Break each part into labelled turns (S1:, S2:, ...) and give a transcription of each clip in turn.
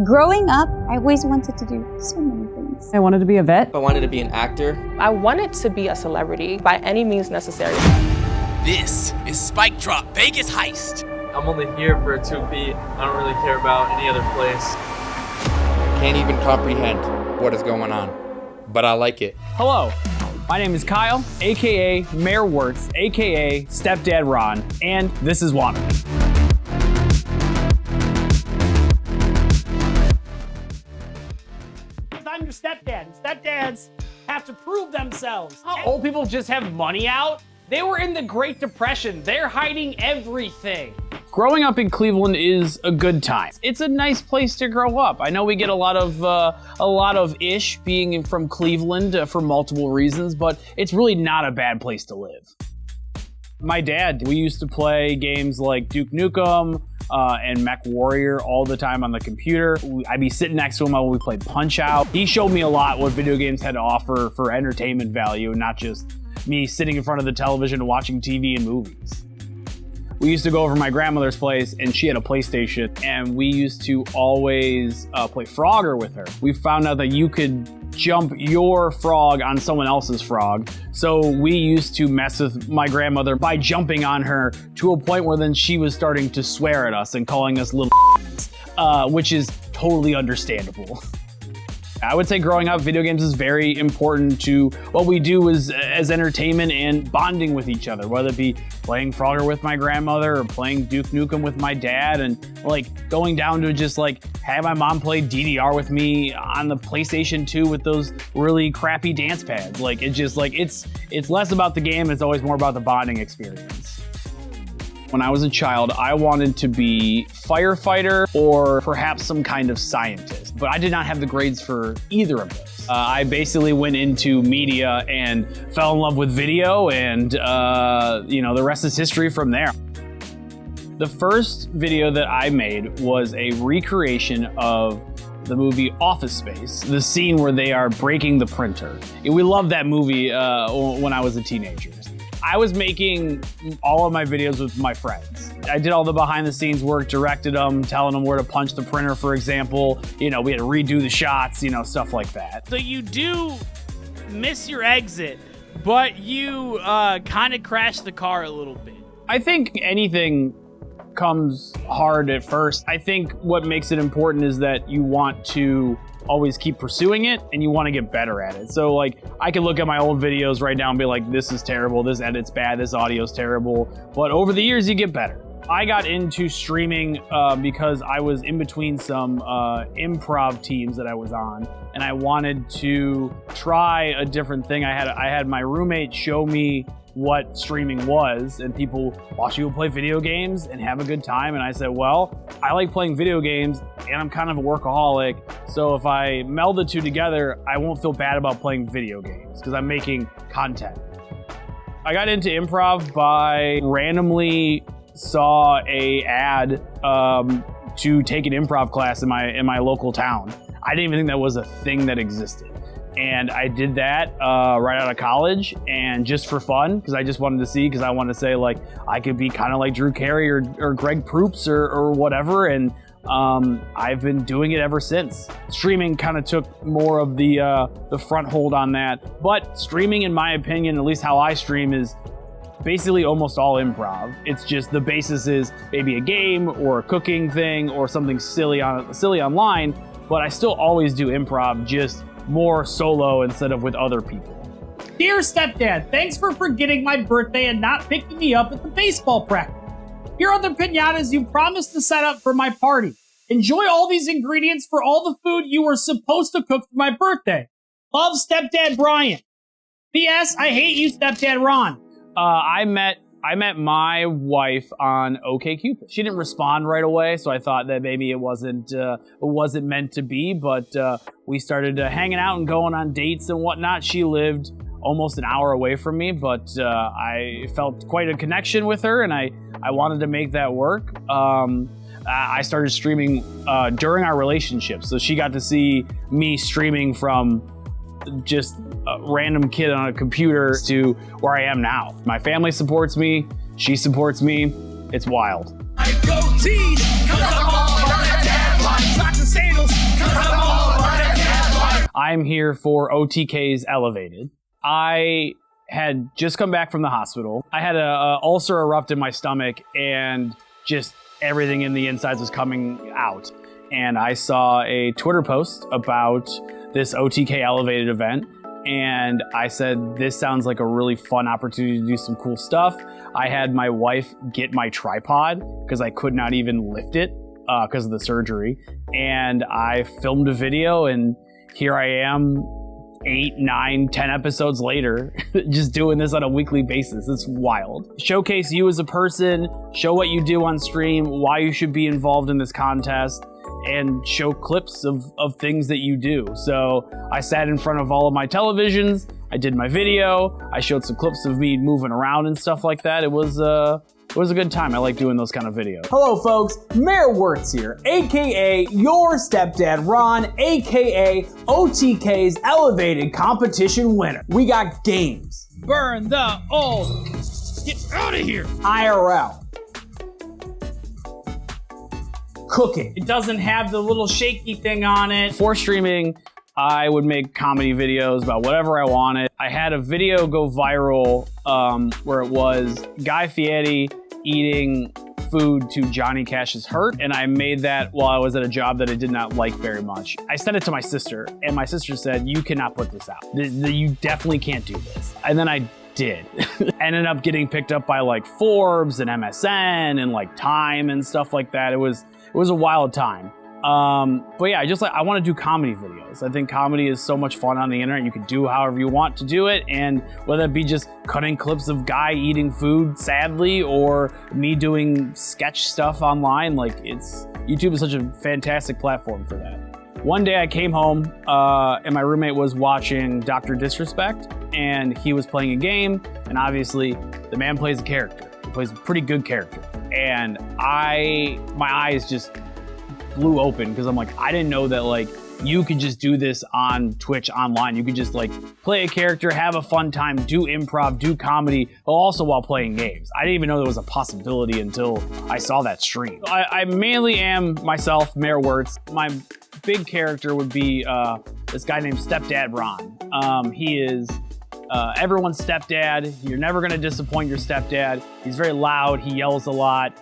S1: Growing up, I always wanted to do so many things.
S2: I wanted to be a vet.
S3: I wanted to be an actor.
S4: I wanted to be a celebrity by any means necessary.
S5: This is Spike Drop Vegas Heist.
S6: I'm only here for a 2 beat. I don't really care about any other place.
S3: Can't even comprehend what is going on, but I like it.
S7: Hello, my name is Kyle, aka Mayorwertz, aka Stepdad Ron, and this is Wannabe.
S8: I'm your stepdad, and stepdads have to prove themselves. Old people just have money out? They were in the Great Depression. They're hiding everything.
S7: Growing up in Cleveland is a good time. It's a nice place to grow up. I know we get a lot of ish being from Cleveland for multiple reasons, but it's really not a bad place to live. My dad, we used to play games like Duke Nukem and Mech Warrior all the time on the computer. I'd be sitting next to him while we played Punch-Out. He showed me a lot what video games had to offer for entertainment value, not just me sitting in front of the television watching TV and movies. We used to go over to my grandmother's place, and she had a PlayStation, and we used to always play Frogger with her. We found out that you could jump your frog on someone else's frog, so we used to mess with my grandmother by jumping on her to a point where then she was starting to swear at us and calling us little which is totally understandable. I would say growing up, video games is very important to what we do as entertainment and bonding with each other, whether it be playing Frogger with my grandmother or playing Duke Nukem with my dad, and like going down to just like have my mom play DDR with me on the PlayStation 2 with those really crappy dance pads. Like it's just like it's less about the game, it's always more about the bonding experience. When I was a child, I wanted to be firefighter or perhaps some kind of scientist, but I did not have the grades for either of those. I basically went into media and fell in love with video, and the rest is history from there. The first video that I made was a recreation of the movie Office Space, the scene where they are breaking the printer. We loved that movie when I was a teenager. I was making all of my videos with my friends. I did all the behind the scenes work, directed them, telling them where to punch the printer, for example. We had to redo the shots, stuff like that.
S8: So you do miss your exit, but you kind of crash the car a little bit.
S7: I think anything comes hard at first. I think what makes it important is that you want to always keep pursuing it and you want to get better at it. So like I can look at my old videos right now and be like, this is terrible, this edit's bad, this audio's terrible. But over the years you get better. I got into streaming because I was in between some improv teams that I was on, and I wanted to try a different thing. I had my roommate show me what streaming was, and people watch people play video games and have a good time. And I said, well, I like playing video games and I'm kind of a workaholic, so if I meld the two together, I won't feel bad about playing video games because I'm making content. I got into improv by randomly saw a ad to take an improv class in my local town. I didn't even think that was a thing that existed. And I did that right out of college, and just for fun, because I just wanted to see, because I wanted to say like I could be kind of like Drew Carey or Greg Proops or whatever, and I've been doing it ever since. Streaming kind of took more of the front hold on that, but streaming, in my opinion, at least how I stream, is basically almost all improv. It's just the basis is maybe a game or a cooking thing or something silly online, but I still always do improv, just more solo instead of with other people.
S8: Dear stepdad, thanks for forgetting my birthday and not picking me up at the baseball practice. Here are the pinatas you promised to set up for my party. Enjoy all these ingredients for all the food you were supposed to cook for my birthday. Love, Stepdad Brian. P.S. I hate you, Stepdad Ron.
S7: I met my wife on OkCupid. She didn't respond right away, so I thought that maybe it wasn't meant to be, but we started hanging out and going on dates and whatnot. She lived almost an hour away from me, but I felt quite a connection with her, and I wanted to make that work. I started streaming during our relationship, so she got to see me streaming from just a random kid on a computer to where I am now. My family supports me, she supports me, it's wild.
S5: I go tease, 'cause I'm all about that dad life. Socks and sandals,
S7: I'm here for OTK's Elevated. I had just come back from the hospital. I had a ulcer erupt in my stomach, and just everything in the insides was coming out. And I saw a Twitter post about this OTK Elevated event, and I said, this sounds like a really fun opportunity to do some cool stuff. I had my wife get my tripod because I could not even lift it because of the surgery. And I filmed a video, and here I am 8, 9, 10 episodes later, just doing this on a weekly basis. It's wild. Showcase you as a person, show what you do on stream, why you should be involved in this contest, and show clips of things that you do. So I sat in front of all of my televisions, I did my video, I showed some clips of me moving around and stuff like that. It was a good time. I like doing those kind of videos.
S2: Hello folks, Mayorwertz here, aka your stepdad Ron, aka OTK's Elevated competition winner. We got games.
S8: Burn the old. Get out of here.
S2: IRL. Cooking.
S8: It doesn't have the little shaky thing on it.
S7: Before streaming, I would make comedy videos about whatever I wanted. I had a video go viral where it was Guy Fieri eating food to Johnny Cash's Hurt, and I made that while I was at a job that I did not like very much. I sent it to my sister, and my sister said, you cannot put this out. You definitely can't do this. And then I did. Ended up getting picked up by like Forbes and MSN and like Time and stuff like that. It was a wild time. But yeah, I want to do comedy videos. I think comedy is so much fun on the internet. You can do however you want to do it, and whether it be just cutting clips of Guy eating food sadly, or me doing sketch stuff online, YouTube is such a fantastic platform for that. One day I came home and my roommate was watching Dr. Disrespect, and he was playing a game, and obviously the man plays a character. He plays a pretty good character. And my eyes just blew open because I'm like, I didn't know that you could just do this on Twitch online. You could just play a character, have a fun time, do improv, do comedy, but also while playing games. I didn't even know there was a possibility until I saw that stream. I mainly am myself, Mayorwertz. My big character would be this guy named Stepdad Ron. He is everyone's stepdad. You're never gonna disappoint your stepdad. He's very loud, he yells a lot.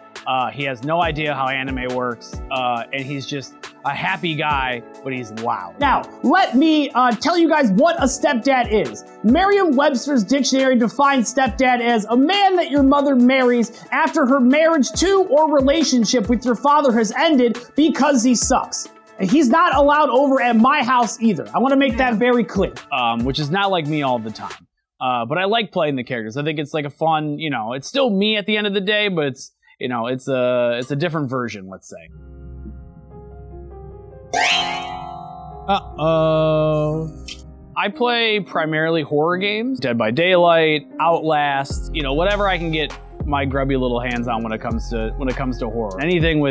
S7: He has no idea how anime works, and he's just a happy guy, but he's loud.
S2: Now, let me tell you guys what a stepdad is. Merriam-Webster's dictionary defines stepdad as a man that your mother marries after her marriage to or relationship with your father has ended because he sucks. And he's not allowed over at my house either. I want to make that very clear.
S7: Which is not like me all the time. But I like playing the characters. I think it's like a fun, it's still me at the end of the day, but it's a different version, let's say.
S8: Uh-oh.
S7: I play primarily horror games, Dead by Daylight, Outlast, whatever I can get my grubby little hands on when it comes to horror. Anything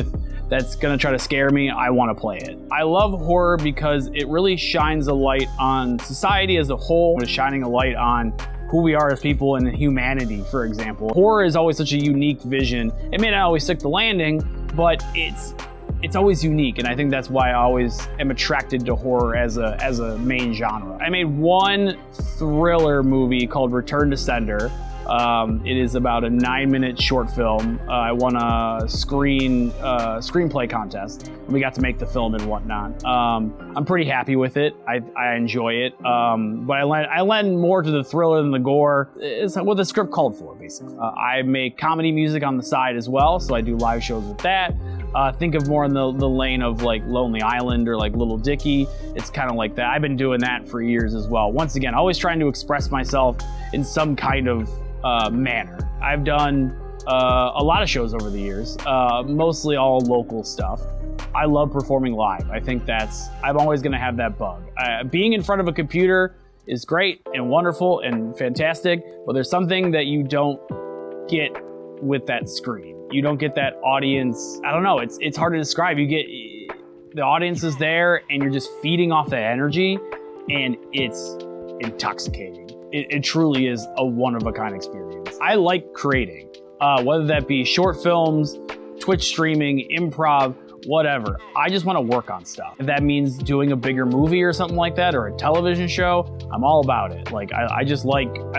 S7: that's gonna try to scare me, I want to play it. I love horror because it really shines a light on society as a whole. It's shining a light on who we are as people and humanity, for example. Horror is always such a unique vision. It may not always stick the landing, but it's always unique, and I think that's why I always am attracted to horror as a main genre. I made one thriller movie called Return to Sender. It is about a 9-minute short film. I won a screenplay contest, and we got to make the film and whatnot. I'm pretty happy with it. I enjoy it, but I lend more to the thriller than the gore. It's what the script called for, basically. I make comedy music on the side as well, so I do live shows with that. Think of more in the lane of Lonely Island or Little Dicky. It's kind of like that. I've been doing that for years as well. Once again, always trying to express myself in some kind of manner. I've done a lot of shows over the years, mostly all local stuff. I love performing live. I think I'm always gonna have that bug. Being in front of a computer is great and wonderful and fantastic, but there's something that you don't get with that screen. You don't get that audience. I don't know, it's hard to describe. You get, the audience is there and you're just feeding off that energy, and it's intoxicating. It truly is a one-of-a-kind experience. I like creating, whether that be short films, Twitch streaming, improv, whatever. I just want to work on stuff. If that means doing a bigger movie or something like that, or a television show, I'm all about it. Like, I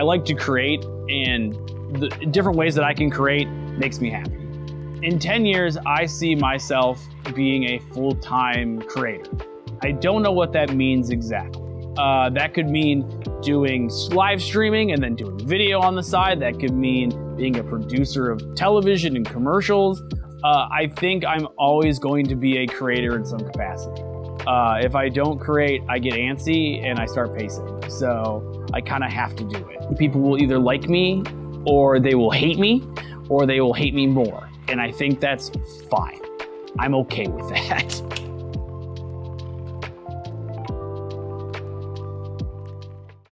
S7: like to create, and the different ways that I can create makes me happy. In 10 years, I see myself being a full-time creator. I don't know what that means exactly. That could mean doing live streaming and then doing video on the side. That could mean being a producer of television and commercials. I think I'm always going to be a creator in some capacity. If I don't create, I get antsy and I start pacing. So I kind of have to do it. People will either like me, or they will hate me, or they will hate me more. And I think that's fine. I'm okay with that.